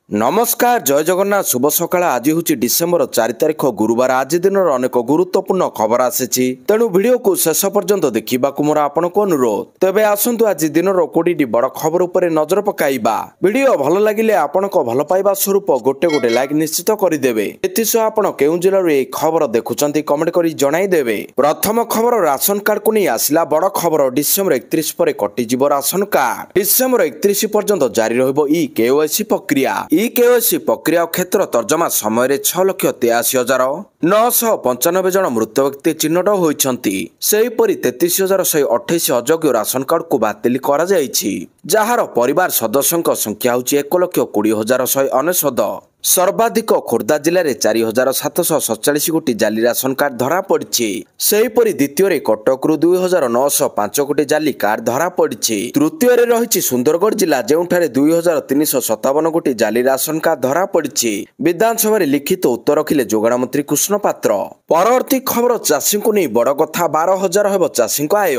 नमस्कार जय जगन्नाथ शुभ सकाळ आज हूँ डिसेम्बर 4 तारिख गुरुवार आज दिन अनेक गुरुत्वपूर्ण खबर आसी तेणु वीडियो को शेष पर्यंत देखा मोर आपण को अनुरोध तेबे आसंतु आज दिन 20 बड़ खबर उपर नजर पकाइबा वीडियो भल लगिले आपण को भल पाइबा स्वरूप गोटे गोटे लाइक निश्चित करदेवे एथिसह आपण केउ जिल्लार ए खबर देखुचंती कमेंट करी जणाई देवे। प्रथम खबर राशन कार्ड को नहीं आसिला बड़ खबर डिसेम्बर 31 पर कटिजिव राशन कार्ड डिसेम्बर 31 पर्यंत जारी रहिबो ई केवाईसी प्रक्रिया ई केवाईसी प्रक्रिया क्षेत्र तर्जमा समय 6,83,995 जन मृत व्यक्ति चिन्हट होइछंती सेहीपरि 33,128 अयोग्य राशन कार्ड को बातिल करा जायछि जहार परिवार सदस्यଙ୍କ संख्या होछि 1,20,199 सर्वाधिक खोर्धा जिले में 4,747 गोटी जाली राशन कार्ड धरा पड़ी सेहीपरि द्वितीय कटक 2,905 गोटी जाली कार्ड धरा पड़ी तृतीय रही सुंदरगढ़ जिला जोठारे 2,357 गोटी जाली राशन कार्ड धरा पड़ी विधानसभा लिखित उत्तर रखिले जोगाण मंत्री कृष्ण पात्र। परवर्ती खबर चाषी को नहीं बड़ कथा 12,000 हेब चाषी आय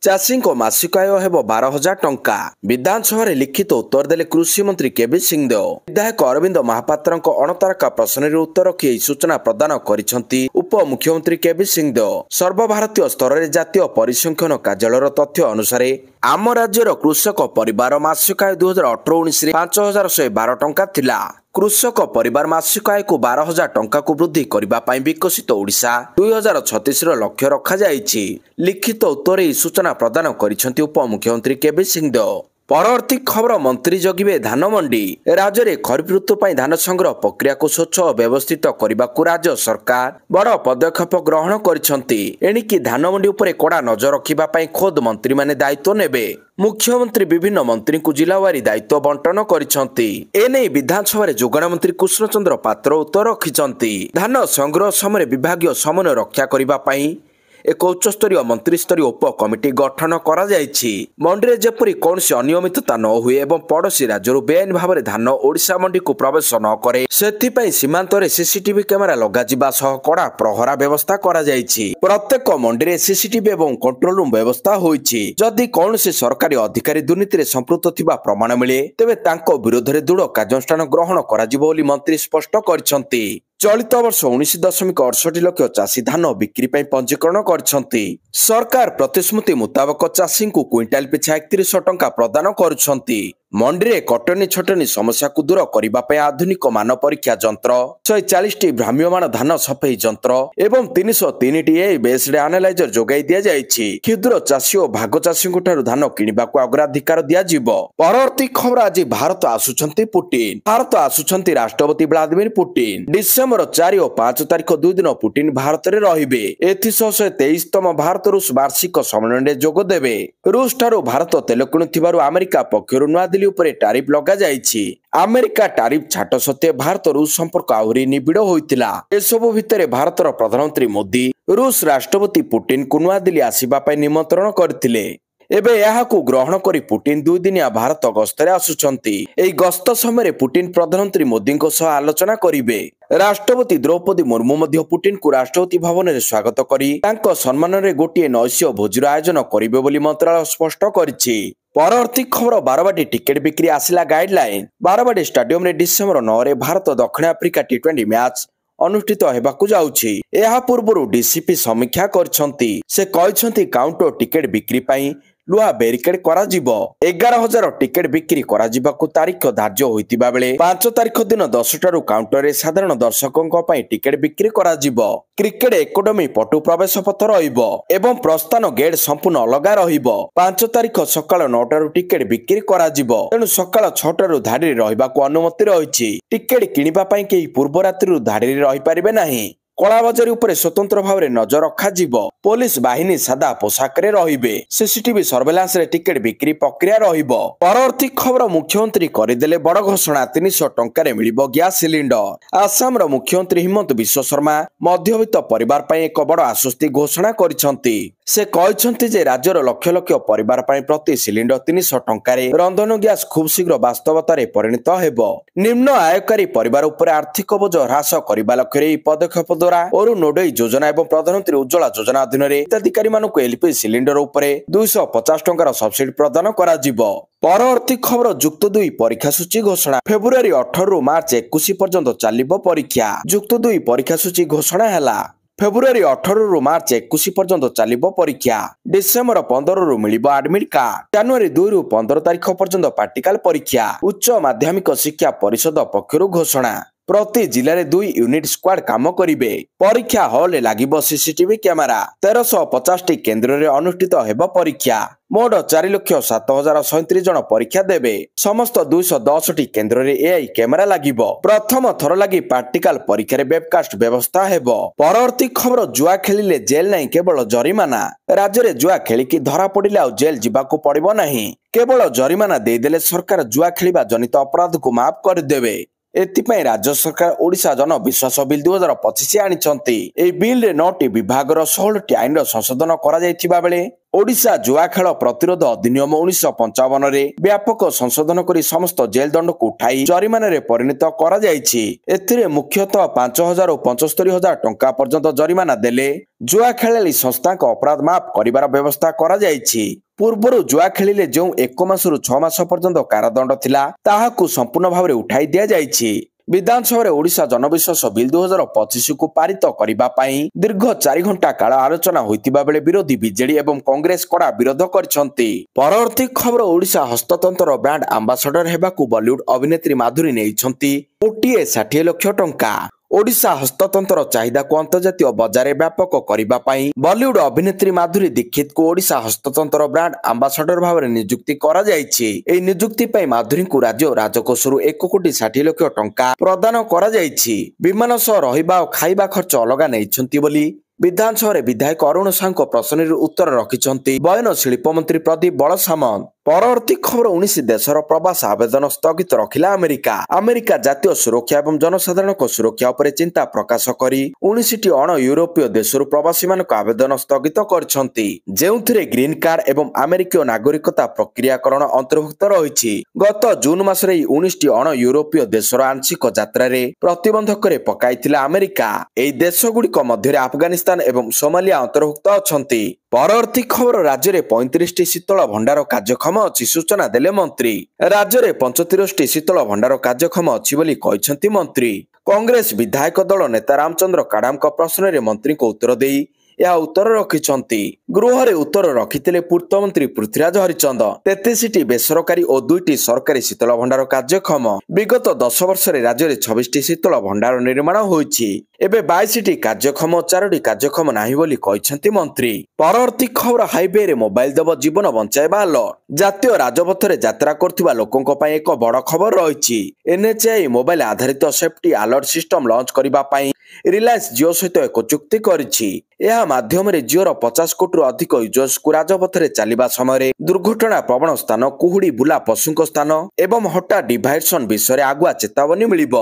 चाषी मासिक आय हेब 12,000 टंका विधानसभा लिखित उत्तर देले कृषि मंत्री केबी सिंहदेव। विधायक अरविंद महापात्र अणतारका प्रश्न उत्तर रखी सूचना प्रदान करिसेंती उप मुख्यमंत्री केबी सिंहदेव। सर्वभारतीय स्तर में जातीय परिसंख्यान कार्यालय तथ्य अनुसार आम राज्यर कृषक परिवार मासिक आय 2018-19 में 5,112 टंका थिला। कृषक परिवार मासिक आय को 12,000 टंका को वृद्धि करने विकसित ओडिशा 2036 लक्ष्य रखा जायछि। लिखित उत्तर सूचना प्रदान करिसेंती उप मुख्यमंत्री केबी सिंहदेव। परवर्ती खबर मंत्री जगिबे धान मंडी राज्य में खरीफ ऋतु धान संग्रह प्रक्रिया को स्वच्छ और व्यवस्थित करने को राज्य सरकार बड़ पदक्षेप ग्रहण करिसेंती। एणिकी धान मंडी उपरे कड़ा नजर रखा खोद मंत्री माने दायित्व नेबे। मुख्यमंत्री विभिन्न मंत्री को जिलावारी दायित्व बंटन करिसेंती। एने विधानसभा जोगाण मंत्री कृष्णचंद्र पात्र उत्तर रखिसेंती। धान संग्रह समय विभागीय समन्वय रक्षा करने एक उच्चस्तरीय मंत्रिस्तरीय उप कमिटी गठन करा जायछि। मंडी जेपरि कौनसी अनियमितता न हुए एवं पड़ोशी राज्य बेआईन भाव में धान ओडिशा मंडी को प्रवेश न करे सेथिपई सीमांत रे सीसीटीवी कैमेरा लगाजिबा सह कड़ा प्रहरा व्यवस्था करा जायछि। प्रत्येक मंडी रे सीसीटीवी एवं कंट्रोल रूम व्यवस्था होइछि। जदि कौनसी सरकारी अधिकारी दुर्नीति रे संपृक्त थिबा प्रमाण मिले तेबे तांको विरोध रे दृढ़ कार्यानुष्ठान ग्रहण कराजिबो बोली मंत्री स्पष्ट करिसेंती। चलित वर्ष 19.68 लाख चाषी धान बिक्री पंजीकरण करछंती। सरकार प्रतिश्रुति मुताबक चाषी को क्विंटाल पिछा 3100 टंका प्रदान करुछंती। मंडी में कटनी छटनी समस्या को दूर करने आधुनिक मान परीक्षा जंत्र 140 भ्राम्यमाण धान सफेई जंत्र एवं 303 बेस्ड एनालाइजर जोगाई दिया जायछि। क्षुद्र चाषी और भाग चाषी धान किणवा को अग्राधिकार दियाजिबो। परवर्ती खबर आज भारत आसुछंती पुटिन भारत आसुछंती राष्ट्रपति व्लादिमीर पुटिन डिसेम्बर 4 और 5 तारिख 2 दिन पुटिन भारत में रहिबे। एथिसह 23तम भारत रूस वार्षिक सम्मेलन में जोग देबे। रूस ठारू भारत तेल किणुथिबारु अमेरिका पक्षरु नूआदिल्ली उपरे टारिफ लगा जायछि। अमेरिका टारिफ छाट सत्वे भारत रूस संपर्क आहुरी निबिड़ होइतिला। एसबु भितरे भारतर प्रधानमंत्री मोदी रूस राष्ट्रपति पुटिन को नूआदिल्ली आसिबा पई निमंत्रण करथिले। एबे यहाकू ग्रहण करी पुटिन 2 दिनिया भारत गस्तरे आसुछंती। एई गस्त समय पुटिन प्रधानमंत्री मोदी सह आलोचना करिवे। राष्ट्रपति द्रौपदी मुर्मू मध्य पुटिन को राष्ट्रपति भवन में स्वागत करी तांको सम्मान रे गोटिए नैश्य भोजर आयोजन करिवे बोली मंत्रालय स्पष्ट करिछि। परवर्ती खबर बारवाटी टिकेट बिक्री आसिला गाइडलाइन बारवाटी स्टेडियम रे डिसेम्बर 9 रे भारत दक्षिण आफ्रिका T20 मैच अनुष्ठित हेबाकू जाउछि। एहा पूर्वरु डीसीपी समीक्षा करछंती। से कहछंती काउंटर टिकेट बिक्री पई लुहा बेरिकेड करा जिवो। 11,000 टिकेट बिक्री करा जिबाकू तारीख धार्य होइतिबा बेले 5 तारीख दिन 10 टारू काउंटर रे साधारण दर्शकों पई टिकेट बिक्री करा जिवो। क्रिकेट एकेडमी पटु प्रवेश पथ रहिबो एवं प्रस्थान गेट संपूर्ण अलगा रहिबो। 5 तारीख सकाळ 9 टारू टिकेट बिक्री करा जिवो। तेणु सकाळ 6 टारू धाडी रहिबाकू अनुमति रहिछि। टिकेट किनिबा पई केही पूर्व रात्रिरु धाडी रहि परिबे नाही। कलाबजारी उपरे स्वतंत्र भाव में नजर रखा। पुलिस बाहिनी सादा पोशाक रे रहिबे। सीसीटीवी सर्वेलांस रे टिकेट बिक्री प्रक्रिया रहिबो। परवर्ती खबर मुख्यमंत्री करदेले बड़ घोषणा 300 टंका रे मिलिबो गैस सिलिंडर। आसाम रो मुख्यमंत्री हिमंत विश्व शर्मा मध्यवित्त परिवार पई एक बड़ आश्वस्ति घोषणा करिसंती। से कहछंती जे राज्यर लक्ष लक्ष परिवार पई प्रति सिलिंडर 300 टंका रे रंधन गैस खूब शीघ्र वास्तवता रे परिणत हेबो। निम्न आयकारी परिवार उपरे आर्थिक बोझ ह्रास करबा लक्ष्य रे पदक्षेप ଦ୍ୱାରା ଅରୁଣୋଦୟ ଯୋଜନା ଏବଂ ପ୍ରଧାନମନ୍ତ୍ରୀ ଉଜ୍ଜ୍ୱଳା ଯୋଜନା ଅଧୀନରେ ହିତାଧିକାରୀମାନଙ୍କୁ ଏଲପିଜି ସିଲିଣ୍ଡର ଉପରେ 250 ଟଙ୍କାର ସବସିଡି ପ୍ରଦାନ କରାଯିବ। ପରବର୍ତ୍ତୀ ଖବର ଯୁକ୍ତ 2 ପରୀକ୍ଷା ସୂଚୀ ଘୋଷଣା। ଫେବୃଆରୀ 18 ରୁ ମାର୍ଚ୍ଚ 21 ପର୍ଯ୍ୟନ୍ତ ଚାଲିବ ପରୀକ୍ଷା। ଯୁକ୍ତ 2 ପରୀକ୍ଷା ସୂଚୀ ଘୋଷଣା ହେଲା। ଫେବୃଆରୀ 18 ରୁ ମାର୍ଚ୍ଚ 21 ପର୍ଯ୍ୟନ୍ତ ଚାଲିବ ପରୀକ୍ଷା। ଡିସେମ୍ବର 15 ରୁ ମିଳିବ ଆଡମିଟ୍ କାର୍ଡ। ଜାନୁଆରୀ 2 ରୁ 15 ତାରିଖ ପର୍ଯ୍ୟନ୍ତ ପ୍ରାକ୍ଟିକାଲ ପରୀକ୍ଷା। ଉଚ୍ଚ ମାଧ୍ୟମିକ ଶିକ୍ଷା ପରିଷଦ ପକ୍ଷରୁ ଘୋଷଣା। ପ୍ରତି ଜିଲ୍ଲାରେ 2 ୟୁନିଟ୍ ସ୍କ୍ୱାଡ୍ କାମ କରିବେ। ପରୀକ୍ଷା ହଲରେ ଲାଗିବ ସିସିଟିଭି କ୍ୟାମେରା। 1350ଟି କେନ୍ଦ୍ରରେ ଅନୁଷ୍ଠିତ ହେବ ପରୀକ୍ଷା। ମୋଟ 4,07,037 ଜଣ ପରୀକ୍ଷା ଦେବେ। ସମସ୍ତ 210ଟି କେନ୍ଦ୍ରରେ ଏଆଇ କ୍ୟାମେରା ଲାଗିବ। ପ୍ରଥମ ଥର ଲାଗି ପ୍ରାକ୍ଟିକାଲ ପରୀକ୍ଷାରେ ୱେବକାଷ୍ଟ ବ୍ୟବସ୍ଥା ହେବ। ପରବର୍ତ୍ତୀ ଖବର ଜୁଆ ଖେଳିଲେ ଜେଲ ନାହିଁ, କେବଳ ଜରିମାନା। ରାଜ୍ୟରେ ଜୁଆ ଖେଳିକି ଧରା ପଡ଼ିଲେ ଆଉ ଜେଲ ଯିବାକୁ ପଡ଼ିବ ନାହିଁ। କେବଳ ଜରିମାନା ଦେଇଦେଲେ ସରକାର ଜୁଆ ଖେଳିବା ଜନିତ ଅପରାଧକୁ ମାଫ କରିଦେବେ। ଏଥିପାଇଁ ରାଜ୍ୟ ସରକାର ଓଡ଼ିଶା ଜନବିଶ୍ୱାସ ବିଲ୍ 2025 ଆଣିଛନ୍ତି। ଏହି ବିଲ୍ରେ 9ଟି ବିଭାଗର 16ଟି ଆଇନର ସଂଶୋଧନ କରାଯାଇଥିବା ବେଳେ ଓଡ଼ିଶା ଜୁଆ ଖେଳ ପ୍ରତିରୋଧ ଅଧିନିୟମ 1955ରେ ବ୍ୟାପକ ସଂଶୋଧନ କରି ସମସ୍ତ ଜେଲ ଦଣ୍ଡକୁ ଉଠାଇ ଜରିମାନାରେ ପରିଣତ କରାଯାଇଛି। ଏଥିରେ ମୁଖ୍ୟତଃ 5,000 ରୁ 75,000 ଟଙ୍କା ପର୍ଯ୍ୟନ୍ତ ଜରିମାନା ଦେଲେ ଜୁଆ ଖେଳାଳି ସଂସ୍ଥାଙ୍କ ଅପରାଧ ମାଫ କରିବାର ବ୍ୟବସ୍ଥା କରାଯାଇଛି। ପୂର୍ବରୁ ଜୁଆ ଖେଳିଲେ ଯେଉଁ 1 ମାସରୁ 6 ମାସ ପର୍ଯ୍ୟନ୍ତ କାରାଦଣ୍ଡ ଥିଲା ତାହାକୁ ସମ୍ପୂର୍ଣ୍ଣ ଭାବରେ ଉଠାଇ ଦିଆଯାଇଛି। ବିଧାନସଭାରେ ଓଡ଼ିଶା ଜନବିଶ୍ୱାସ ବିଲ୍ 2025କୁ ପାରିତ କରିବା ପାଇଁ ଦୀର୍ଘ 4 ଘଣ୍ଟା କାଳ ଆଲୋଚନା ହୋଇଥିବା ବେଳେ ବିରୋଧୀ ବିଜେଡି ଏବଂ କଂଗ୍ରେସ କଡ଼ା ବିରୋଧ କରିଛନ୍ତି। ପରବର୍ତ୍ତୀ ଖବର ଓଡ଼ିଶା ହସ୍ତତନ୍ତର ବ୍ରାଣ୍ଡ ଆମ୍ବାସଡର ହେବାକୁ ବଲିଉଡ୍ ଅଭିନେତ୍ରୀ ମାଧୁରୀ ନେଇଛନ୍ତି 1,60 ଲକ୍ଷ ଟଙ୍କା। ଓଡ଼ିଶା ହସ୍ତତନ୍ତର ଚାହିଦାକୁ ଅନ୍ତର୍ଜାତୀୟ ବଜାରରେ ବ୍ୟାପକ କରିବା ପାଇଁ ବଲିଉଡ୍ ଅଭିନେତ୍ରୀ ମାଧୁରୀ ଦୀକ୍ଷିତଙ୍କୁ ଓଡ଼ିଶା ହସ୍ତତନ୍ତର ବ୍ରାଣ୍ଡ ଆମ୍ବାସଡର ଭାବରେ ନିଯୁକ୍ତି କରାଯାଇଛି। ଏହି ନିଯୁକ୍ତି ପାଇଁ ମାଧୁରୀଙ୍କୁ ରାଜ୍ୟ ରାଜକୋଷରୁ 1,60 ଲକ୍ଷ ଟଙ୍କା ପ୍ରଦାନ କରାଯାଇଛି। ବିମାନ ସହ ରହିବା ଓ ଖାଇବା ଖର୍ଚ୍ଚ ଅଲଗା ନେଇଛନ୍ତି ବୋଲି ବିଧାନସଭାରେ ବିଧାୟକ ଅରୁଣ ସାହୁଙ୍କ ପ୍ରଶ୍ନରେ ଉତ୍ତର ରଖିଛନ୍ତି ବୟନ ଶିଳ୍ପ ମନ୍ତ୍ରୀ ପ୍ରଦୀପ ବଳସାମନ୍ତ। ପରବର୍ତ୍ତୀ ଖବର 19 ଦେଶର ପ୍ରବାସ ଆବେଦନ ସ୍ଥଗିତ ରଖିଲା ଆମେରିକା। ଆମେରିକା ଜାତୀୟ ସୁରକ୍ଷା ଏବଂ ଜନସାଧାରଣଙ୍କ ସୁରକ୍ଷା ଉପରେ ଚିନ୍ତା ପ୍ରକାଶ କରି 19ଟି ଅଣ ୟୁରୋପୀୟ ଦେଶରୁ ପ୍ରବାସୀମାନଙ୍କ ଆବେଦନ ସ୍ଥଗିତ କରିଛନ୍ତି, ଯେଉଁଥିରେ ଗ୍ରୀନ୍ କାର୍ଡ ଏବଂ ଆମେରିକୀୟ ନାଗରିକତା ପ୍ରକ୍ରିୟାକରଣ ଅନ୍ତର୍ଭୁକ୍ତ ରହିଛି। ଗତ ଜୁନ୍ ମାସରେ ଏହି 19ଟି ଅଣ ୟୁରୋପୀୟ ଦେଶର ଆଂଶିକ ଯାତ୍ରାରେ ପ୍ରତିବନ୍ଧକରେ ପକାଇଥିଲା ଆମେରିକା। ଏହି ଦେଶଗୁଡ଼ିକ ମଧ୍ୟରେ ଆଫଗାନିସ୍ତାନ ଏବଂ ସୋମାଲିଆ ଅନ୍ତର୍ଭୁକ୍ତ ଅଛନ୍ତି। ପରବର୍ତ୍ତୀ ଖବର ରାଜ୍ୟରେ 35ଟି ଶୀତଳ ଭଣ୍ଡାର କାର୍ଯ୍ୟକ୍ଷମ ଅଛି, ସୂଚନା ଦେଲେ ମନ୍ତ୍ରୀ। ରାଜ୍ୟରେ 35ଟି ଶୀତଳ ଭଣ୍ଡାର କାର୍ଯ୍ୟକ୍ଷମ ଅଛି ବୋଲି କହିଛନ୍ତି ମନ୍ତ୍ରୀ। କଂଗ୍ରେସ ବିଧାୟକ ଦଳ ନେତା ରାମଚନ୍ଦ୍ର କାଡାମଙ୍କ ପ୍ରଶ୍ନରେ ମନ୍ତ୍ରୀଙ୍କ ଉତ୍ତର ଦେଇ ଏହା ଉତ୍ତର ରଖିଛନ୍ତି। ଗୃହରେ ଉତ୍ତର ରଖିଥିଲେ ପୂର୍ତ୍ତମନ୍ତ୍ରୀ ପୃଥ୍ୱୀରାଜ ହରିଚନ୍ଦ। 33ଟି ବେସରକାରୀ ଓ 2ଟି ସରକାରୀ ଶୀତଳ ଭଣ୍ଡାର କାର୍ଯ୍ୟକ୍ଷମ। ବିଗତ 10 ବର୍ଷରେ ରାଜ୍ୟରେ 26ଟି ଶୀତଳ ଭଣ୍ଡାର ନିର୍ମାଣ ହୋଇଛି। ଏବେ 22ଟି କାର୍ଯ୍ୟକ୍ଷମ ଓ 4ଟି କାର୍ଯ୍ୟକ୍ଷମ ନାହିଁ ବୋଲି କହିଛନ୍ତି ମନ୍ତ୍ରୀ। ପରବର୍ତ୍ତୀ ଖବର ହାଇୱେରେ ମୋବାଇଲ ଦେବ ଜୀବନ ବଞ୍ଚାଇବା ଆଲର୍ଟ। ଜାତୀୟ ରାଜପଥରେ ଯାତ୍ରା କରୁଥିବା ଲୋକଙ୍କ ପାଇଁ ଏକ ବଡ଼ ଖବର ରହିଛି। NHAI ମୋବାଇଲ ଆଧାରିତ ସେଫ୍ଟି ଆଲର୍ଟ ସିଷ୍ଟମ ଲଞ୍ଚ କରିବା ପାଇଁ ରିଲାଏନ୍ସ ଜିଓ ସହିତ ଏକ ଚୁକ୍ତି କରିଛି। ଏହା ମାଧ୍ୟମରେ ଜିଓର 50 କୋଟିରୁ ଅଧିକ ୟୁଜର୍ସକୁ ରାଜପଥରେ ଚାଲିବା ସମୟରେ ଦୁର୍ଘଟଣା ପ୍ରବଣ ସ୍ଥାନ, କୁହୁଡ଼ି ବୁଲା ପଶୁଙ୍କ ସ୍ଥାନ ଏବଂ ହଠାତ୍ ଡିଭାଇଡସନ ବିଷୟରେ ଆଗୁଆ ଚେତାବନୀ ମିଳିବ।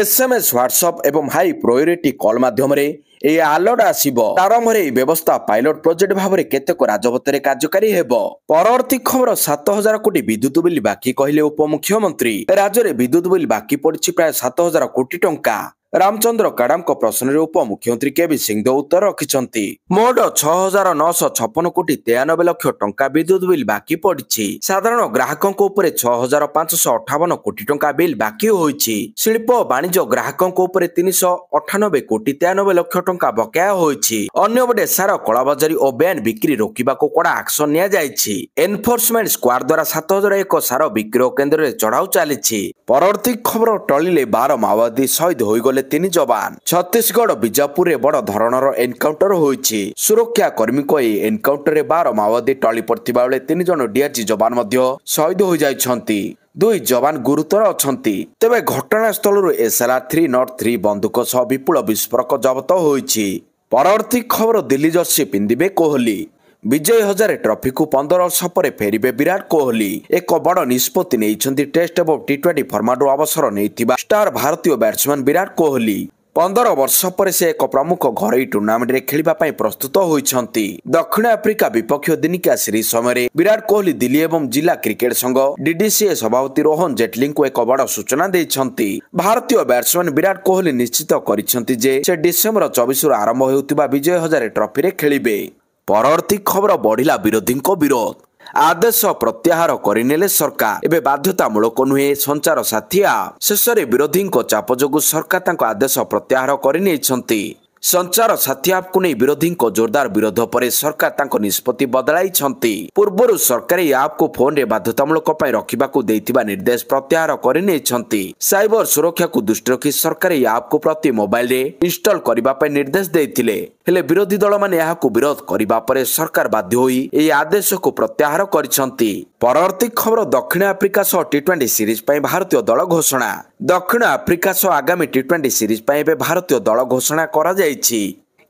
SMS, ହ୍ୱାଟ୍ସଆପ୍ ଏବଂ ହାଇ ପ୍ରାୟୋରିଟି କଲ୍ ମାଧ୍ୟମରେ ଏହି ଆଲର୍ଟ ଆସିବ। ପ୍ରାରମ୍ଭରେ ଏହି ବ୍ୟବସ୍ଥା ପାଇଲଟ ପ୍ରୋଜେକ୍ଟ ଭାବରେ କେତେକ ରାଜପଥରେ କାର୍ଯ୍ୟକାରୀ ହେବ। ପରବର୍ତ୍ତୀ ଖବର 7,000 କୋଟି ବିଦ୍ୟୁତ ବିଲ୍ ବାକି କହିଲେ ଉପମୁଖ୍ୟମନ୍ତ୍ରୀ। ରାଜ୍ୟରେ ବିଦ୍ୟୁତ ବିଲ୍ ବାକି ପଡ଼ିଛି ପ୍ରାୟ 7,000 କୋଟି ଟଙ୍କା। ରାମଚନ୍ଦ୍ର କାଡାମଙ୍କ ପ୍ରଶ୍ନରେ ଉପମୁଖ୍ୟମନ୍ତ୍ରୀ କେବି ସିଂହଦେଓ ଉତ୍ତର ରଖିଛନ୍ତି। ମୋଟ 6,956 କୋଟି 93 ଲକ୍ଷ ଟଙ୍କା ବିଦ୍ୟୁତ ବିଲ୍ ବାକି ପଡ଼ିଛି। ସାଧାରଣ ଗ୍ରାହକଙ୍କ ଉପରେ 6,558 କୋଟି ଟଙ୍କା ବିଲ୍ ବାକି ହୋଇଛି। ଶିଳ୍ପ ଓ ବାଣିଜ୍ୟ ଗ୍ରାହକଙ୍କ ଉପରେ 398 କୋଟି 93 ଲକ୍ଷ ଟଙ୍କା ବକେୟା ହୋଇଛି। ଅନ୍ୟପଟେ ସାର କଳାବଜାରୀ ଓ ବେଆଇନ ବିକ୍ରି ରୋକିବାକୁ କଡ଼ା ଆକ୍ସନ ନିଆଯାଇଛି। ଏନଫୋର୍ସମେଣ୍ଟ ସ୍କ୍ୱାଡ୍ ଦ୍ୱାରା 7,001 ସାର ବିକ୍ରୟ କେନ୍ଦ୍ରରେ ଚଢ଼ାଉ ଚାଲିଛି। ପରବର୍ତ୍ତୀ ଖବର ଟଳିଲେ 12 ମାଓବାଦୀ, ଶହୀଦ ହୋଇଗଲେ 3 ଯବାନ। ଛତିଶଗଡ଼ ବିଜାପୁରରେ ବଡ଼ ଧରଣର ଏନକାଉଣ୍ଟର ହୋଇଛି। ସୁରକ୍ଷା କର୍ମୀଙ୍କ ଏହି ଏନକାଉଣ୍ଟରରେ 12 ମାଓବାଦୀ ଟଳି ପଡ଼ିଥିବା ବେଳେ 3 ଜଣ DRG ଯବାନ ମଧ୍ୟ ଶହୀଦ ହୋଇଯାଇଛନ୍ତି। 2 ଯବାନ ଗୁରୁତର ଅଛନ୍ତି। ତେବେ ଘଟଣାସ୍ଥଳରୁ SLR-303 ବନ୍ଧୁକ ସହ ବିପୁଳ ବିସ୍ଫୋରକ ଜବତ ହୋଇଛି। ପରବର୍ତ୍ତୀ ଖବର ଦିଲ୍ଲୀ ଜର୍ସି ପିନ୍ଧିବେ କୋହଲି। ବିଜୟ ହଜାରେ ଟ୍ରଫିକୁ 15 ବର୍ଷ ପରେ ଫେରିବେ ବିରାଟ କୋହଲି। ଏକ ବଡ଼ ନିଷ୍ପତ୍ତି ନେଇଛନ୍ତି ଟେଷ୍ଟ ଏବଂ T20 ଫର୍ମାଟରୁ ଅବସର ନେଇଥିବା ଷ୍ଟାର ଭାରତୀୟ ବ୍ୟାଟ୍ସମ୍ୟାନ ବିରାଟ କୋହଲି। 15 ବର୍ଷ ପରେ ସେ ଏକ ପ୍ରମୁଖ ଘରୋଇ ଟୁର୍ଣ୍ଣାମେଣ୍ଟରେ ଖେଳିବା ପାଇଁ ପ୍ରସ୍ତୁତ ହୋଇଛନ୍ତି। ଦକ୍ଷିଣ ଆଫ୍ରିକା ବିପକ୍ଷ ଦିନିକିଆ ସିରିଜ୍ ସମୟରେ ବିରାଟ କୋହଲି ଦିଲ୍ଲୀ ଏବଂ ଜିଲ୍ଲା କ୍ରିକେଟ ସଂଘ DDCA ସଭାପତି ରୋହନ ଜେଟଲୀଙ୍କୁ ଏକ ବଡ଼ ସୂଚନା ଦେଇଛନ୍ତି। ଭାରତୀୟ ବ୍ୟାଟ୍ସମ୍ୟାନ ବିରାଟ କୋହଲି ନିଶ୍ଚିତ କରିଛନ୍ତି ଯେ ସେ ଡିସେମ୍ବର 24ରୁ ଆରମ୍ଭ ହେଉଥିବା ବିଜୟ ହଜାରେ ଟ୍ରଫିରେ ଖେଳିବେ। ପରବର୍ତ୍ତୀ ଖବର ବଢିଲା ବିରୋଧୀଙ୍କ ବିରୋଧ। ଆଦେଶ ପ୍ରତ୍ୟାହାର କରିନେଲେ ସରକାର। ଏବେ ବାଧ୍ୟତାମୂଳକ ନୁହେଁ ସଞ୍ଚାର ସାଥୀ ଆପ୍। ଶେଷରେ ବିରୋଧୀଙ୍କ ଚାପ ଯୋଗୁଁ ସରକାର ତାଙ୍କ ଆଦେଶ ପ୍ରତ୍ୟାହାର କରିନେଇଛନ୍ତି। ସଞ୍ଚାର ସାଥୀ ଆପକୁ ନେଇ ବିରୋଧୀଙ୍କ ଜୋରଦାର ବିରୋଧ ପରେ ସରକାର ତାଙ୍କ ନିଷ୍ପତ୍ତି ବଦଳାଇଛନ୍ତି। ପୂର୍ବରୁ ସରକାର ଏହି ଆପକୁ ଫୋନରେ ବାଧ୍ୟତାମୂଳକ ପାଇଁ ରଖିବାକୁ ଦେଇଥିବା ନିର୍ଦ୍ଦେଶ ପ୍ରତ୍ୟାହାର କରିନେଇଛନ୍ତି। ସାଇବର ସୁରକ୍ଷାକୁ ଦୃଷ୍ଟି ରଖି ସରକାର ଏହି ଆପକୁ ପ୍ରତି ମୋବାଇଲରେ ଇନଷ୍ଟଲ କରିବା ପାଇଁ ନିର୍ଦ୍ଦେଶ ଦେଇଥିଲେ। ହେଲେ ବିରୋଧୀ ଦଳମାନେ ଏହାକୁ ବିରୋଧ କରିବା ପରେ ସରକାର ବାଧ୍ୟ ହୋଇ ଏହି ଆଦେଶକୁ ପ୍ରତ୍ୟାହାର କରିଛନ୍ତି। ପରବର୍ତ୍ତୀ ଖବର ଦକ୍ଷିଣ ଆଫ୍ରିକା ସହ T20 ସିରିଜ୍ ପାଇଁ ଭାରତୀୟ ଦଳ ଘୋଷଣା। ଦକ୍ଷିଣ ଆଫ୍ରିକା ସହ ଆଗାମୀ T20 ସିରିଜ୍ ପାଇଁ ଏବେ ଭାରତୀୟ ଦଳ ଘୋଷଣା କରାଯାଇଛି।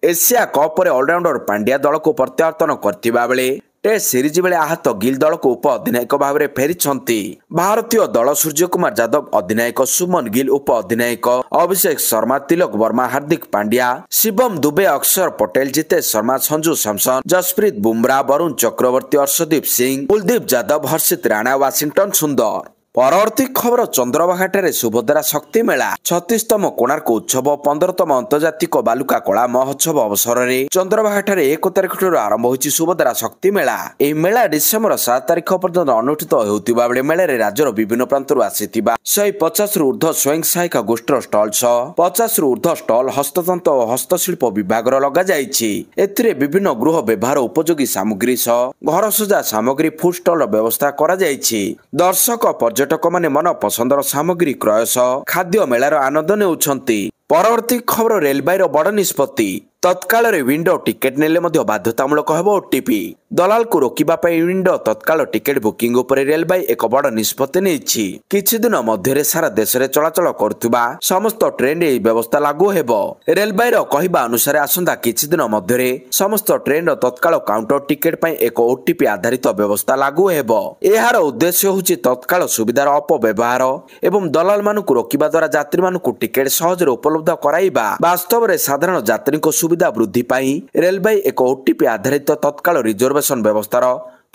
ଏସିଆ କପ୍ ପରେ ଅଲରାଉଣ୍ଡର ପାଣ୍ଡ୍ୟା ଦଳକୁ ପ୍ରତ୍ୟାବର୍ତ୍ତନ କରିଥିବା ବେଳେ ଟେଷ୍ଟ ସିରିଜ୍ ବେଳେ ଆହତ ଗିଲ୍ ଦଳକୁ ଉପ ଅଧିନାୟକ ଭାବରେ ଫେରିଛନ୍ତି। ଭାରତୀୟ ଦଳ ସୂର୍ଯ୍ୟକୁମାର ଯାଦବ ଅଧିନାୟକ, ସୁମନ ଗିଲ୍ ଉପ ଅଧିନାୟକ, ଅଭିଷେକ ଶର୍ମା, ତିଲକ ବର୍ମା, ହାର୍ଦ୍ଦିକ ପାଣ୍ଡ୍ୟା, ଶିବମ ଦୁବେ, ଅକ୍ଷର ପଟେଲ, ଜିତେଶ ଶର୍ମା, ସଞ୍ଜୁ ସାମସନ, ଜସପ୍ରୀତ ବୁମରା, ବରୁଣ ଚକ୍ରବର୍ତ୍ତୀ, ଅର୍ଷଦୀପ ସିଂ, କୁଲଦୀପ ଯାଦବ, ହର୍ଷିତ ରାଣା, ୱାଶିଂଟନ ସୁନ୍ଦର। ପରବର୍ତ୍ତୀ ଖବର ଚନ୍ଦ୍ରଭାଗାଠାରେ ସୁଭଦ୍ରା ଶକ୍ତି ମେଳା। 36ତମ କୋଣାର୍କ ଉତ୍ସବ 15ତମ ଆନ୍ତର୍ଜାତିକ ବାଲୁକା କଳା ମହୋତ୍ସବ ଅବସରରେ ଚନ୍ଦ୍ରଭାଗାଠାରେ 1 ତାରିଖଠାରୁ ଆରମ୍ଭ ହୋଇଛି ସୁଭଦ୍ରା ଶକ୍ତି ମେଳା। ଏହି ମେଳା ଡିସେମ୍ବର 7 ତାରିଖ ପର୍ଯ୍ୟନ୍ତ ଅନୁଷ୍ଠିତ ହେଉଥିବା ବେଳେ ମେଳାରେ ରାଜ୍ୟର ବିଭିନ୍ନ ପ୍ରାନ୍ତରୁ ଆସିଥିବା 150ରୁ ଉର୍ଦ୍ଧ୍ୱ ସ୍ୱୟଂ ସହାୟକ ଗୋଷ୍ଠୀର ଷ୍ଟଲ ସହ 50ରୁ ଉର୍ଦ୍ଧ୍ୱ ଷ୍ଟଲ ହସ୍ତତନ୍ତ ଓ ହସ୍ତଶିଳ୍ପ ବିଭାଗର ଲଗାଯାଇଛି। ଏଥିରେ ବିଭିନ୍ନ ଗୃହ ବ୍ୟବହାର ଉପଯୋଗୀ ସାମଗ୍ରୀ ସହ ଘର ସଜା ସାମଗ୍ରୀ ଫୁଡ ଷ୍ଟଲର ବ୍ୟବସ୍ଥା କରାଯାଇଛି। ଦର୍ଶକ ପର୍ଯ୍ୟଟକମାନେ ମନ ପସନ୍ଦର ସାମଗ୍ରୀ କ୍ରୟ ସହ ଖାଦ୍ୟ ମେଳାର ଆନନ୍ଦ ନେଉଛନ୍ତି। ପରବର୍ତ୍ତୀ ଖବର ରେଳବାଇର ବଡ଼ ନିଷ୍ପତ୍ତି। ତତ୍କାଳରେ ୱିଣ୍ଡୋ ଟିକେଟ ନେଲେ ମଧ୍ୟ ବାଧ୍ୟତାମୂଳକ ହେବ OTP। ଦଲାଲକୁ ରୋକିବା ପାଇଁ ୱିଣ୍ଡୋ ତତ୍କାଳ ଟିକେଟ ବୁକିଂ ଉପରେ ରେଳବାଇ ଏକ ବଡ଼ ନିଷ୍ପତ୍ତି ନେଇଛି। କିଛି ଦିନ ମଧ୍ୟରେ ସାରା ଦେଶରେ ଚଳାଚଳ କରୁଥିବା ସମସ୍ତ ଟ୍ରେନରେ ଏହି ବ୍ୟବସ୍ଥା ଲାଗୁ ହେବ। ରେଳବାଇର କହିବା ଅନୁସାରେ ଆସନ୍ତା କିଛି ଦିନ ମଧ୍ୟରେ ସମସ୍ତ ଟ୍ରେନର ତତ୍କାଳ କାଉଣ୍ଟର ଟିକେଟ ପାଇଁ ଏକ OTP ଆଧାରିତ ବ୍ୟବସ୍ଥା ଲାଗୁ ହେବ। ଏହାର ଉଦ୍ଦେଶ୍ୟ ହେଉଛି ତତ୍କାଳ ସୁବିଧାର ଅପବ୍ୟବହାର ଏବଂ ଦଲାଲମାନଙ୍କୁ ରୋକିବା ଦ୍ୱାରା ଯାତ୍ରୀମାନଙ୍କୁ ଟିକେଟ ସହଜରେ ଉପଲବ୍ଧ କରାଇବା। ବାସ୍ତବରେ ସାଧାରଣ ଯାତ୍ରୀଙ୍କ ସୁବିଧା ବୃଦ୍ଧି ପାଇଁ ରେଳବାଇ ଏକ OTP ଆଧାରିତ ତତ୍କାଳ ରିଜର୍ଭେସନ ବ୍ୟବସ୍ଥାର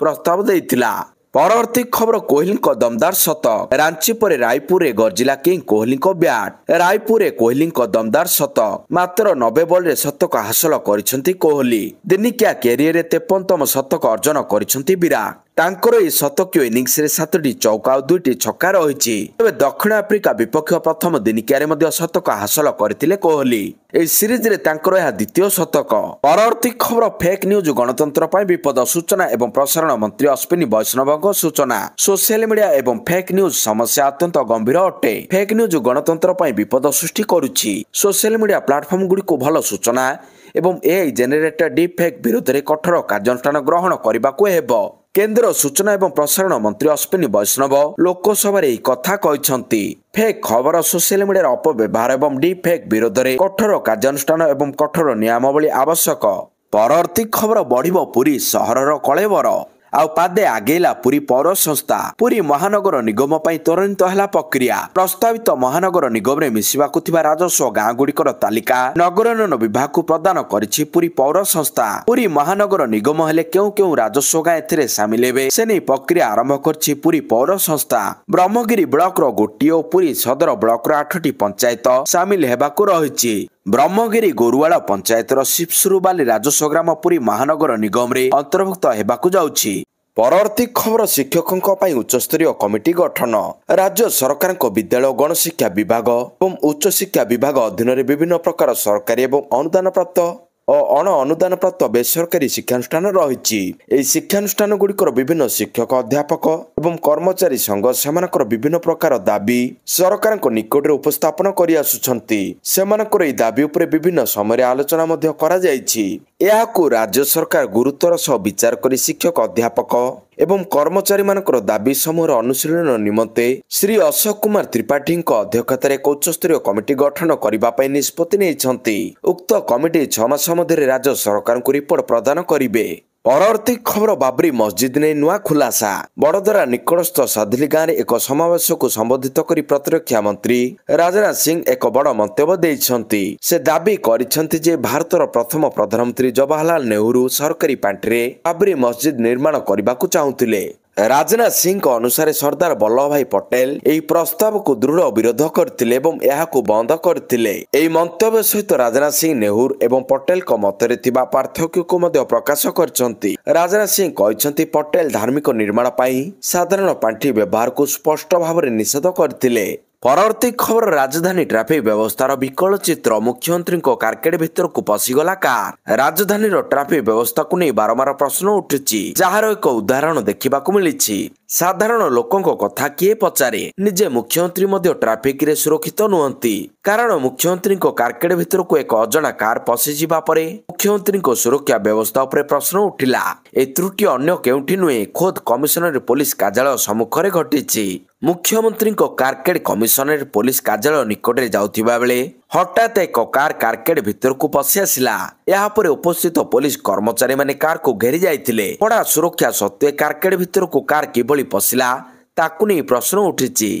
ପ୍ରସ୍ତାବ ଦେଇଥିଲା। ପରବର୍ତ୍ତୀ ଖବର କୋହଲିଙ୍କ ଦମଦାର ଶତକ। ରାଞ୍ଚି ପରେ ରାୟପୁରରେ ଗର୍ଜିଲା କିଙ୍ଗ କୋହଲିଙ୍କ ବ୍ୟାଟ୍। ରାୟପୁରରେ କୋହଲିଙ୍କ ଦମଦାର ଶତକ। ମାତ୍ର 90 ବଲରେ ଶତକ ହାସଲ କରିଛନ୍ତି କୋହଲି। ଦିନିକିଆ କ୍ୟାରିୟରରେ 53ତମ ଶତକ ଅର୍ଜନ କରିଛନ୍ତି ବିରାଟ। ତାଙ୍କର ଏହି ଶତକୀୟ ଇନିଂସରେ 7ଟି ଚୌକା ଆଉ 2ଟି ଛକା ରହିଛି। ତେବେ ଦକ୍ଷିଣ ଆଫ୍ରିକା ବିପକ୍ଷ ପ୍ରଥମ ଦିନିକିଆରେ ମଧ୍ୟ ଶତକ ହାସଲ କରିଥିଲେ କୋହଲି। ଏହି ସିରିଜରେ ତାଙ୍କର ଏହା ଦ୍ୱିତୀୟ ଶତକ। ପରବର୍ତ୍ତୀ ଖବର ଫେକ୍ ନ୍ୟୁଜ ଗଣତନ୍ତ୍ର ପାଇଁ ବିପଦ। ସୂଚନା ଏବଂ ପ୍ରସାରଣ ମନ୍ତ୍ରୀ ଅଶ୍ୱିନୀ ବୈଷ୍ଣବଙ୍କ ସୂଚନା। ସୋସିଆଲ ମିଡିଆ ଏବଂ ଫେକ୍ ନ୍ୟୁଜ ସମସ୍ୟା ଅତ୍ୟନ୍ତ ଗମ୍ଭୀର ଅଟେ। ଫେକ୍ ନ୍ୟୁଜ ଗଣତନ୍ତ୍ର ପାଇଁ ବିପଦ ସୃଷ୍ଟି କରୁଛି। ସୋସିଆଲ ମିଡିଆ ପ୍ଲାଟଫର୍ମ ଗୁଡ଼ିକୁ ଭଲ ସୂଚନା ଏବଂ AI ଜେନେରେଟେଡ୍ ଡିପ୍ ଫେକ୍ ବିରୋଧରେ କଠୋର କାର୍ଯ୍ୟାନୁଷ୍ଠାନ ଗ୍ରହଣ କରିବାକୁ ହେବ। କେନ୍ଦ୍ର ସୂଚନା ଏବଂ ପ୍ରସାରଣ ମନ୍ତ୍ରୀ ଅଶ୍ୱିନୀ ବୈଷ୍ଣବ ଲୋକସଭାରେ ଏହି କଥା କହିଛନ୍ତି। ଫେକ୍ ଖବର, ସୋସିଆଲ ମିଡିଆର ଅପବ୍ୟବହାର ଏବଂ ଡିପ୍ ଫେକ୍ ବିରୋଧରେ କଠୋର କାର୍ଯ୍ୟାନୁଷ୍ଠାନ ଏବଂ କଠୋର ନିୟମାବଳୀ ଆବଶ୍ୟକ। ପରବର୍ତ୍ତୀ ଖବର ବଢିବ ପୁରୀ ସହରର କଳେବର। ଆଉ ପାଦେ ଆଗେଇଲା ପୁରୀ ପୌର ସଂସ୍ଥା। ପୁରୀ ମହାନଗର ନିଗମ ପାଇଁ ତ୍ୱରାନ୍ୱିତ ହେଲା ପ୍ରକ୍ରିୟା। ପ୍ରସ୍ତାବିତ ମହାନଗର ନିଗମରେ ମିଶିବାକୁ ଥିବା ରାଜସ୍ୱ ଗାଁ ଗୁଡ଼ିକର ତାଲିକା ନଗରୋନ୍ନୟନ ବିଭାଗକୁ ପ୍ରଦାନ କରିଛି ପୁରୀ ପୌର ସଂସ୍ଥା। ପୁରୀ ମହାନଗର ନିଗମ ହେଲେ କେଉଁ କେଉଁ ରାଜସ୍ୱ ଗାଁ ଏଥିରେ ସାମିଲ ହେବେ ସେ ନେଇ ପ୍ରକ୍ରିୟା ଆରମ୍ଭ କରିଛି ପୁରୀ ପୌର ସଂସ୍ଥା। ବ୍ରହ୍ମଗିରି ବ୍ଲକର ଗୋଟିଏ ଓ ପୁରୀ ସଦର ବ୍ଲକର 8ଟି ପଞ୍ଚାୟତ ସାମିଲ ହେବାକୁ ରହିଛି। ବ୍ରହ୍ମଗିରି ଗୋରୁୱାଳ ପଞ୍ଚାୟତର ଶିବସୁରୁବାଲି ରାଜସ୍ୱ ଗ୍ରାମ ପୁରୀ ମହାନଗର ନିଗମରେ ଅନ୍ତର୍ଭୁକ୍ତ ହେବାକୁ ଯାଉଛି। ପରବର୍ତ୍ତୀ ଖବର ଶିକ୍ଷକଙ୍କ ପାଇଁ ଉଚ୍ଚସ୍ତରୀୟ କମିଟି ଗଠନ। ରାଜ୍ୟ ସରକାରଙ୍କ ବିଦ୍ୟାଳୟ ଗଣଶିକ୍ଷା ବିଭାଗ ଏବଂ ଉଚ୍ଚଶିକ୍ଷା ବିଭାଗ ଅଧୀନରେ ବିଭିନ୍ନ ପ୍ରକାର ସରକାରୀ ଏବଂ ଅନୁଦାନପ୍ରାପ୍ତ ଓ ଅଣ ଅନୁଦାନପ୍ରାପ୍ତ ବେସରକାରୀ ଶିକ୍ଷାନୁଷ୍ଠାନ ରହିଛି। ଏହି ଶିକ୍ଷାନୁଷ୍ଠାନ ଗୁଡ଼ିକର ବିଭିନ୍ନ ଶିକ୍ଷକ, ଅଧ୍ୟାପକ ଏବଂ କର୍ମଚାରୀ ସଂଘ ସେମାନଙ୍କର ବିଭିନ୍ନ ପ୍ରକାର ଦାବି ସରକାରଙ୍କ ନିକଟରେ ଉପସ୍ଥାପନ କରି ଆସୁଛନ୍ତି। ସେମାନଙ୍କର ଏହି ଦାବି ଉପରେ ବିଭିନ୍ନ ସମୟରେ ଆଲୋଚନା ମଧ୍ୟ କରାଯାଇଛି। ଏହାକୁ ରାଜ୍ୟ ସରକାର ଗୁରୁତ୍ୱର ସହ ବିଚାର କରି ଶିକ୍ଷକ, ଅଧ୍ୟାପକ ଏବଂ କର୍ମଚାରୀମାନଙ୍କର ଦାବି ସମୂହର ଅନୁଶୀଳନ ନିମନ୍ତେ ଶ୍ରୀ ଅଶୋକ କୁମାର ତ୍ରିପାଠୀଙ୍କ ଅଧ୍ୟକ୍ଷତାରେ ଏକ ଉଚ୍ଚସ୍ତରୀୟ କମିଟି ଗଠନ କରିବା ପାଇଁ ନିଷ୍ପତ୍ତି ନେଇଛନ୍ତି। ଉକ୍ତ କମିଟି 6 ମାସ ମଧ୍ୟରେ ରାଜ୍ୟ ସରକାରଙ୍କୁ ରିପୋର୍ଟ ପ୍ରଦାନ କରିବେ। ପରବର୍ତ୍ତୀ ଖବର ବାବରି ମସଜିଦ ନେଇ ନୂଆ ଖୁଲାସା। ବଡୋଦରା ନିକଟସ୍ଥ ସାଧିଲି ଗାଁରେ ଏକ ସମାବେଶକୁ ସମ୍ବୋଧିତ କରି ପ୍ରତିରକ୍ଷା ମନ୍ତ୍ରୀ ରାଜନାଥ ସିଂ ଏକ ବଡ ମନ୍ତବ୍ୟ ଦେଇଛନ୍ତି। ସେ ଦାବି କରିଛନ୍ତି ଯେ ଭାରତର ପ୍ରଥମ ପ୍ରଧାନମନ୍ତ୍ରୀ ଜବାହରଲାଲ ନେହେରୁ ସରକାରୀ ପାଣ୍ଠିରେ ବାବରି ମସଜିଦ ନିର୍ମାଣ କରିବାକୁ ଚାହୁଁଥିଲେ। ରାଜନାଥ ସିଂଙ୍କ ଅନୁସାରେ ସର୍ଦ୍ଦାର ବଲ୍ଲଭ ଭାଇ ପଟେଲ ଏହି ପ୍ରସ୍ତାବକୁ ଦୃଢ ବିରୋଧ କରିଥିଲେ ଏବଂ ଏହାକୁ ବନ୍ଦ କରିଥିଲେ। ଏହି ମନ୍ତବ୍ୟ ସହିତ ରାଜନାଥ ସିଂ ନେହେରୁ ଏବଂ ପଟେଲଙ୍କ ମତରେ ଥିବା ପାର୍ଥକ୍ୟକୁ ମଧ୍ୟ ପ୍ରକାଶ କରିଛନ୍ତି। ରାଜନାଥ ସିଂ କହିଛନ୍ତି ପଟେଲ ଧାର୍ମିକ ନିର୍ମାଣ ପାଇଁ ସାଧାରଣ ପାଣ୍ଠି ବ୍ୟବହାରକୁ ସ୍ପଷ୍ଟ ଭାବରେ ନିଷେଧ କରିଥିଲେ। ପରବର୍ତ୍ତୀ ଖବର ରାଜଧାନୀ ଟ୍ରାଫିକ ବ୍ୟବସ୍ଥାର ବିକଳ ଚିତ୍ର। ମୁଖ୍ୟମନ୍ତ୍ରୀଙ୍କ କାର୍କେଡ ଭିତରକୁ ପଶିଗଲା କାର୍। ରାଜଧାନୀର ଟ୍ରାଫିକ ବ୍ୟବସ୍ଥାକୁ ନେଇ ବାରମ୍ବାର ପ୍ରଶ୍ନ ଉଠୁଛି, ଯାହାର ଏକ ଉଦାହରଣ ଦେଖିବାକୁ ମିଳିଛି। ସାଧାରଣ ଲୋକଙ୍କ କଥା କିଏ ପଚାରେ? ନିଜେ ମୁଖ୍ୟମନ୍ତ୍ରୀ ମଧ୍ୟ ଟ୍ରାଫିକରେ ସୁରକ୍ଷିତ ନୁହନ୍ତି, କାରଣ ମୁଖ୍ୟମନ୍ତ୍ରୀଙ୍କ କାର୍କେଡ ଭିତରକୁ ଏକ ଅଜଣା କାର୍ ପଶିଯିବା ପରେ ମୁଖ୍ୟମନ୍ତ୍ରୀଙ୍କ ସୁରକ୍ଷା ବ୍ୟବସ୍ଥା ଉପରେ ପ୍ରଶ୍ନ ଉଠିଲା। ଏହି ତ୍ରୁଟି ଅନ୍ୟ କେଉଁଠି ନୁହେଁ, ଖୋଦ୍ କମିଶନରେଟ ପୋଲିସ କାର୍ଯ୍ୟାଳୟ ସମ୍ମୁଖରେ ଘଟିଛି। ମୁଖ୍ୟମନ୍ତ୍ରୀଙ୍କ କାର୍କେଡ କମିଶନରେଟ ପୋଲିସ କାର୍ଯ୍ୟାଳୟ ନିକଟରେ ଯାଉଥିବା ବେଳେ ହଠାତ୍ ଏକ କାର୍ କାର୍କେଡ ଭିତରକୁ ପଶି ଆସିଲା। ଏହାପରେ ଉପସ୍ଥିତ ପୋଲିସ କର୍ମଚାରୀମାନେ କାର୍କୁ ଘେରି ଯାଇଥିଲେ। କଡ଼ା ସୁରକ୍ଷା ସତ୍ତ୍ୱେ କାର୍କେଡ ଭିତରକୁ କାର୍ କିଭଳି ପଶିଲା ତାକୁ ନେଇ ପ୍ରଶ୍ନ ଉଠିଛି।